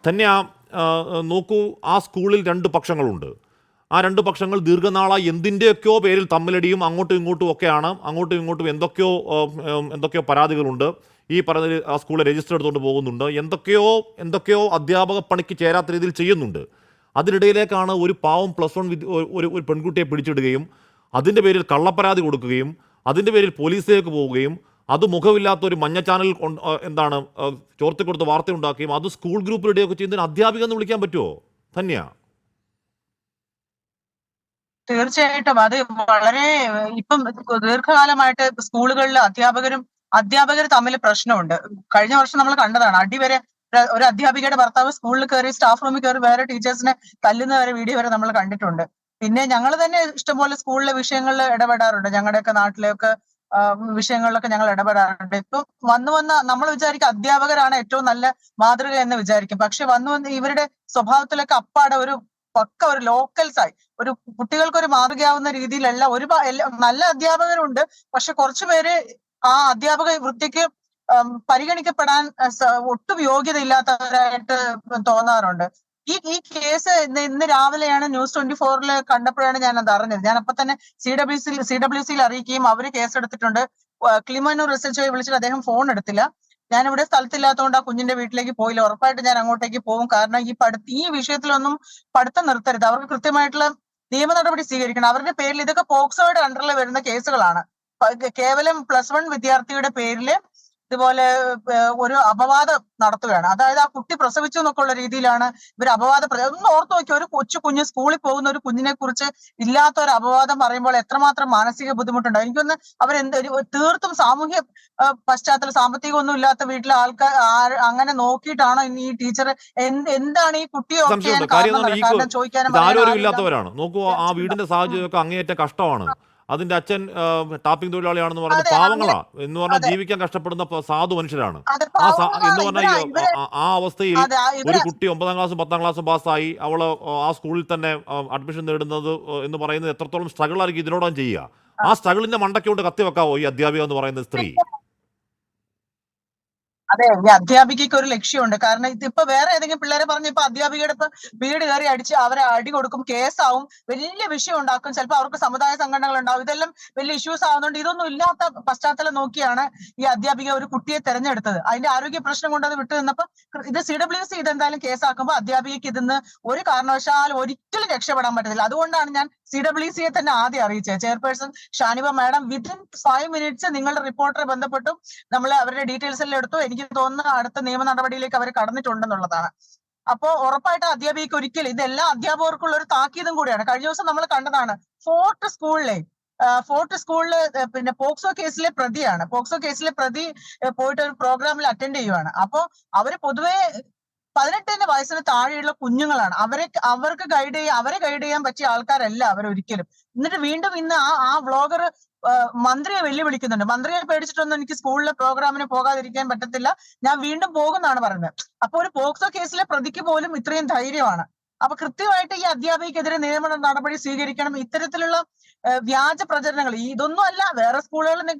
തന്നെ നോക്കൂ, ആ സ്കൂളിൽ രണ്ട് പക്ഷങ്ങളുണ്ട്. ആ രണ്ട് പക്ഷങ്ങൾ ദീർഘനാളായി എന്തിൻ്റെയൊക്കെയോ പേരിൽ തമ്മിലടിയും അങ്ങോട്ടും ഇങ്ങോട്ടും ഒക്കെയാണ്. അങ്ങോട്ടും ഇങ്ങോട്ടും എന്തൊക്കെയോ പരാതികളുണ്ട്. ഈ പറഞ്ഞ ആ സ്കൂളിൽ രജിസ്റ്റർ എടുത്തുകൊണ്ട് പോകുന്നുണ്ട്. എന്തൊക്കെയോ അധ്യാപക പണിക്ക് ചേരാത്ത രീതിയിൽ ചെയ്യുന്നുണ്ട്. അതിനിടയിലേക്കാണ് ഒരു പാവം +1 ഒരു പെൺകുട്ടിയെ പിടിച്ചിടുകയും അതിൻ്റെ പേരിൽ കള്ളപ്പരാതി കൊടുക്കുകയും അതിൻ്റെ പേരിൽ പോലീസിലേക്ക് പോവുകയും അത് മുഖമില്ലാത്ത ഒരു മഞ്ഞ ചാനൽ ചോർത്തിക്കൊടുത്ത് വാർത്തയുണ്ടാക്കുകയും അത് സ്കൂൾ ഗ്രൂപ്പിലിടെയൊക്കെ ചെയ്യുന്നതിന് അധ്യാപിക എന്ന് വിളിക്കാൻ പറ്റുമോ? തന്നെയാ? തീർച്ചയായിട്ടും അത് വളരെ ഇപ്പം ദീർഘകാലമായിട്ട് സ്കൂളുകളിൽ അധ്യാപകർ തമ്മിൽ പ്രശ്നമുണ്ട്. കഴിഞ്ഞ വർഷം നമ്മൾ കണ്ടതാണ്. അടിവരെ ഒരു അധ്യാപികയുടെ ഭർത്താവ് സ്കൂളിൽ കയറി സ്റ്റാഫ് റൂമിൽ കയറി വേറെ ടീച്ചേഴ്സിനെ തല്ലുന്ന വരെ വീഡിയോ വരെ നമ്മൾ കണ്ടിട്ടുണ്ട്. പിന്നെ ഞങ്ങൾ തന്നെ ഇഷ്ടംപോലെ സ്കൂളിലെ വിഷയങ്ങളിൽ ഇടപെടാറുണ്ട്. ഞങ്ങളുടെയൊക്കെ നാട്ടിലെയൊക്കെ വിഷയങ്ങളിലൊക്കെ ഞങ്ങൾ ഇടപെടാറുണ്ട്. ഇപ്പം വന്ന് നമ്മൾ വിചാരിക്കും അധ്യാപകരാണ് ഏറ്റവും നല്ല മാതൃക എന്ന് വിചാരിക്കും. പക്ഷെ വന്ന് ഇവരുടെ സ്വഭാവത്തിലൊക്കെ അപ്പാടെ ഒരു ലോക്കൽസ് ആയി ഒരു കുട്ടികൾക്ക് ഒരു മാതൃകയാവുന്ന രീതിയിലല്ല. നല്ല അധ്യാപകരുണ്ട്. പക്ഷെ കുറച്ചുപേര് ആ അധ്യാപക വൃത്തിക്ക് പരിഗണിക്കപ്പെടാൻ ഒട്ടും യോഗ്യതയില്ലാത്തവരായിട്ട് തോന്നാറുണ്ട്. ഈ കേസ് ഇന്ന് രാവിലെയാണ് News24 കണ്ടപ്പോഴാണ് ഞാൻ അത് അറിഞ്ഞത്. ഞാൻ അപ്പൊ തന്നെ CWCയിൽ അറിയിക്കുകയും അവര് കേസെടുത്തിട്ടുണ്ട്. കിളിമാനൂർ SHO വിളിച്ചിട്ട് അദ്ദേഹം ഫോൺ എടുത്തില്ല. ഞാനിവിടെ സ്ഥലത്തില്ലാത്തതുകൊണ്ട് ആ കുഞ്ഞിന്റെ വീട്ടിലേക്ക് പോയില്ല. ഉറപ്പായിട്ട് ഞാൻ അങ്ങോട്ടേക്ക് പോകും. കാരണം ഈ വിഷയത്തിലൊന്നും പഠിത്തം നിർത്തരുത്. അവർക്ക് കൃത്യമായിട്ടുള്ള നിയമ നടപടി സ്വീകരിക്കണം. അവരുടെ പേരിൽ ഇതൊക്കെ പോക്സോയുടെ അണ്ടറിൽ വരുന്ന കേസുകളാണ്. കേവലം +1 വിദ്യാർത്ഥിയുടെ പേരില് ഇതുപോലെ ഒരു അപവാദം നടത്തുകയാണ്. അതായത് ആ കുട്ടി പ്രസവിച്ചു എന്നൊക്കെ ഉള്ള രീതിയിലാണ് ഇവർ ഒന്ന് ഓർത്തു നോക്കിയ ഒരു കുഞ്ഞ് സ്കൂളിൽ പോകുന്ന ഒരു കുഞ്ഞിനെ കുറിച്ച് ഇല്ലാത്ത ഒരു അപവാദം പറയുമ്പോൾ എത്രമാത്രം മാനസിക ബുദ്ധിമുട്ടുണ്ടോ. എനിക്കൊന്ന് തീർത്തും സാമൂഹ്യ പശ്ചാത്തലം സാമ്പത്തികമൊന്നും ഇല്ലാത്ത വീട്ടിലെ ആൾക്കാർ അങ്ങനെ നോക്കിയിട്ടാണോ ഇനി ഈ ടീച്ചർ എന്താണ് ഈ കുട്ടിയൊക്കെ കാരണം ചോദിക്കാനും ഇല്ലാത്തവരാണ്. നോക്കൂ, ആ വീടിന്റെ സാഹചര്യമൊക്കെ അങ്ങേയറ്റം കഷ്ടമാണ്. അതിന്റെ അച്ഛൻ ടാപ്പിംഗ് തൊഴിലാളിയാണെന്ന് പറയുന്നത് പാവങ്ങളാ എന്ന് പറഞ്ഞാൽ ജീവിക്കാൻ കഷ്ടപ്പെടുന്ന സാധു മനുഷ്യരാണ്. എന്ന് പറഞ്ഞാൽ ആ അവസ്ഥയിൽ ഒരു കുട്ടി 9ാം ക്ലാസ്സും 10ാം ക്ലാസ്സും പാസ്സായി അവള് ആ സ്കൂളിൽ തന്നെ അഡ്മിഷൻ നേടുന്നത് എന്ന് പറയുന്നത് എത്രത്തോളം സ്ട്രഗിൾ ആയിരിക്കും ഇതിനോടൊപ്പം ചെയ്യുക. ആ സ്ട്രഗിളിന്റെ മണ്ടയ്ക്കോട്ട് കത്തിവെക്കാവോ ഈ അധ്യാപിക എന്ന് പറയുന്ന സ്ത്രീ? അതെ, ഈ അധ്യാപികയ്ക്ക് ഒരു ലക്ഷ്യമുണ്ട്. കാരണം ഇതിപ്പോ വേറെ ഏതെങ്കിലും പിള്ളേരെ പറഞ്ഞ് ഇപ്പൊ അധ്യാപികയുടെ ഇപ്പൊ വീട് കയറി അടിച്ച് അവരെ അടി കൊടുക്കും, കേസാവും, വലിയ വിഷയം ഉണ്ടാക്കും. ചിലപ്പോൾ അവർക്ക് സമുദായ സംഘടനകൾ ഉണ്ടാവും. ഇതെല്ലാം വലിയ ഇഷ്യൂസ് ആവുന്നുണ്ട്. ഇതൊന്നും ഇല്ലാത്ത പശ്ചാത്തലം നോക്കിയാണ് ഈ അധ്യാപിക ഒരു കുട്ടിയെ തെരഞ്ഞെടുത്തത്. അതിന്റെ ആരോഗ്യ പ്രശ്നം കൊണ്ട് അത് വിട്ടു നിന്നപ്പോ ഇത് CWC ഇതെന്തായാലും കേസാക്കുമ്പോൾ അധ്യാപികയ്ക്ക് ഇതിന്ന് ഒരു കാരണവശാലും ഒരിക്കലും രക്ഷപ്പെടാൻ പറ്റത്തില്ല. അതുകൊണ്ടാണ് ഞാൻ CWCയെ തന്നെ ആദ്യം അറിയിച്ചത്. Chairperson Shaniba madam within 5 minutes നിങ്ങളുടെ റിപ്പോർട്ടറെ ബന്ധപ്പെട്ടു നമ്മൾ അവരുടെ ഡീറ്റെയിൽസ് എല്ലാം എടുത്തു. എനിക്ക് തോന്നുന്നു അടുത്ത നിയമ നടപടിയിലേക്ക് അവർ കടന്നിട്ടുണ്ടെന്നുള്ളതാണ്. അപ്പോ ഉറപ്പായിട്ട് അധ്യാപികയ്ക്ക് ഒരിക്കലും ഇതെല്ലാം അധ്യാപകർക്കുള്ള ഒരു താക്കീതും കൂടിയാണ്. കഴിഞ്ഞ ദിവസം നമ്മൾ കണ്ടതാണ് ഫോർട്ട് സ്കൂളില് പിന്നെ പോക്സോ കേസിലെ പ്രതി പോയിട്ട് ഒരു പ്രോഗ്രാമിൽ അറ്റൻഡ് ചെയ്യുവാണ്. അപ്പോ അവര് പൊതുവെ 18 വയസ്സിന് താഴെയുള്ള കുഞ്ഞുങ്ങളാണ്. അവരെ ഗൈഡ് ചെയ്യാൻ പറ്റിയ ആൾക്കാരല്ല അവരൊരിക്കലും. എന്നിട്ട് വീണ്ടും ഇന്ന് ആ വ്ളോഗർ മന്ത്രിയെ വെല്ലുവിളിക്കുന്നുണ്ട്. മന്ത്രിയെ പേടിച്ചിട്ടൊന്നും എനിക്ക് സ്കൂളിലെ പ്രോഗ്രാമിന് പോകാതിരിക്കാൻ പറ്റത്തില്ല, ഞാൻ വീണ്ടും പോകുന്നാണ് പറയുന്നത്. അപ്പൊ ഒരു പോക്സോ കേസിലെ പ്രതിക്ക് പോലും ഇത്രയും ധൈര്യമാണ്. അപ്പൊ കൃത്യമായിട്ട് ഈ അധ്യാപികക്കെതിരെ നിയമ നടപടി സ്വീകരിക്കണം. ഇത്തരത്തിലുള്ള വ്യാജ പ്രചരണങ്ങൾ ഇതൊന്നും അല്ല. വേറെ സ്കൂളുകളിൽ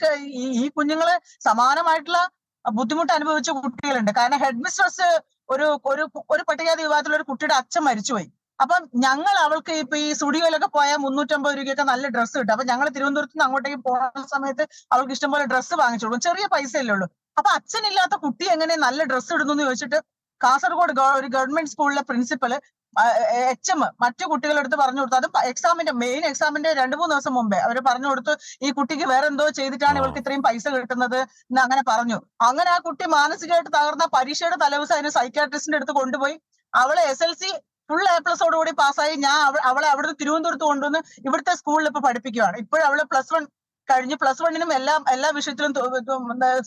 ഈ കുഞ്ഞുങ്ങള് സമാനമായിട്ടുള്ള ബുദ്ധിമുട്ട് അനുഭവിച്ച കുട്ടികളുണ്ട്. കാരണം ഹെഡ് മിസ്ട്രസ് ഒരു പട്ടികജാതി വിഭാഗത്തിലുള്ള ഒരു കുട്ടിയുടെ അച്ഛൻ മരിച്ചുപോയി. അപ്പം ഞങ്ങൾ അവൾക്ക് ഇപ്പൊ ഈ സ്റ്റുഡിയോയിലൊക്കെ പോയാൽ 350 രൂപയൊക്കെ നല്ല ഡ്രസ്സ് കിട്ടും. അപ്പൊ ഞങ്ങൾ തിരുവനന്തപുരത്ത് നിന്ന് അങ്ങോട്ടേക്ക് പോകുന്ന സമയത്ത് അവൾക്ക് ഇഷ്ടംപോലെ ഡ്രസ്സ് വാങ്ങിച്ചു കൊടുക്കും. ചെറിയ പൈസയല്ലേ ഉള്ളൂ. അപ്പൊ അച്ഛനില്ലാത്ത കുട്ടി എങ്ങനെ നല്ല ഡ്രസ്സ് ഇടുന്നു എന്ന് ചോദിച്ചിട്ട് കാസർഗോഡ് ഒരു ഗവൺമെന്റ് സ്കൂളിലെ പ്രിൻസിപ്പല് HM മറ്റു കുട്ടികളെടുത്ത് പറഞ്ഞു കൊടുത്തു. അത് മെയിൻ എക്സാമിന്റെ 2-3 ദിവസം മുമ്പേ അവര് പറഞ്ഞു കൊടുത്തു ഈ കുട്ടിക്ക് വേറെ എന്തോ ചെയ്തിട്ടാണ് ഇവൾക്ക് ഇത്രയും പൈസ കിട്ടുന്നത് എന്ന് അങ്ങനെ പറഞ്ഞു. അങ്ങനെ ആ കുട്ടി മാനസികമായിട്ട് തകർന്ന പരീക്ഷയുടെ തലേദിവസം അതിന് സൈക്യാട്രിസ്റ്റിന്റെ അടുത്ത് കൊണ്ടുപോയി. അവളെ SLC ഫുൾ A+ഓടുകൂടി പാസ്സായി. ഞാൻ അവളെ അവിടുന്ന് തിരുവനന്തപുരത്ത് കൊണ്ടുവന്ന് ഇവിടുത്തെ സ്കൂളിൽ ഇപ്പൊ പഠിപ്പിക്കുകയാണ്. ഇപ്പോഴും അവള് +1 കഴിഞ്ഞ് +1നും എല്ലാ വിഷയത്തിലും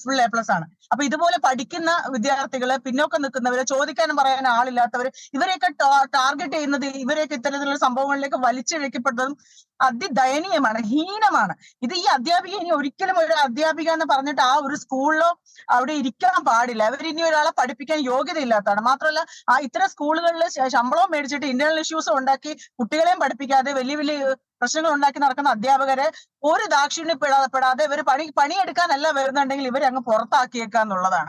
ഫുൾ A+ ആണ്. അപ്പൊ ഇതുപോലെ പഠിക്കുന്ന വിദ്യാർത്ഥികളെ, പിന്നോക്കം നിൽക്കുന്നവരെ, ചോദിക്കാനും പറയാനും ആളില്ലാത്തവര്, ഇവരെയൊക്കെ ടാർഗറ്റ് ചെയ്യുന്നത്, ഇവരെയൊക്കെ ഇത്തരത്തിലുള്ള സംഭവങ്ങളിലേക്ക് വലിച്ചിഴക്കപ്പെട്ടതും അതിദയനീയമാണ്, ഹീനമാണ്. ഇത് ഈ അധ്യാപിക ഇനി ഒരിക്കലും ഒരു അധ്യാപിക എന്ന് പറഞ്ഞിട്ട് ആ ഒരു സ്കൂളിലോ അവിടെ ഇരിക്കാൻ പാടില്ല. ഇനി ഒരാളെ പഠിപ്പിക്കാൻ യോഗ്യതയില്ലാത്തതാണ്. മാത്രമല്ല ഇത്തരം സ്കൂളുകളിൽ ശമ്പളവും മേടിച്ചിട്ട് ഇന്റേണൽ ഇഷ്യൂസ് ഉണ്ടാക്കി കുട്ടികളെയും പഠിപ്പിക്കാതെ വലിയ പ്രശ്നങ്ങൾ ഉണ്ടാക്കി നടക്കുന്ന അധ്യാപകരെ ഒരു ദാക്ഷിണ്യപ്പെടാതെ ഇവർ പണിയെടുക്കാനല്ല വരുന്നുണ്ടെങ്കിൽ ഇവരെ അങ്ങ് പുറത്താക്കിയേക്കാന്നുള്ളതാണ്.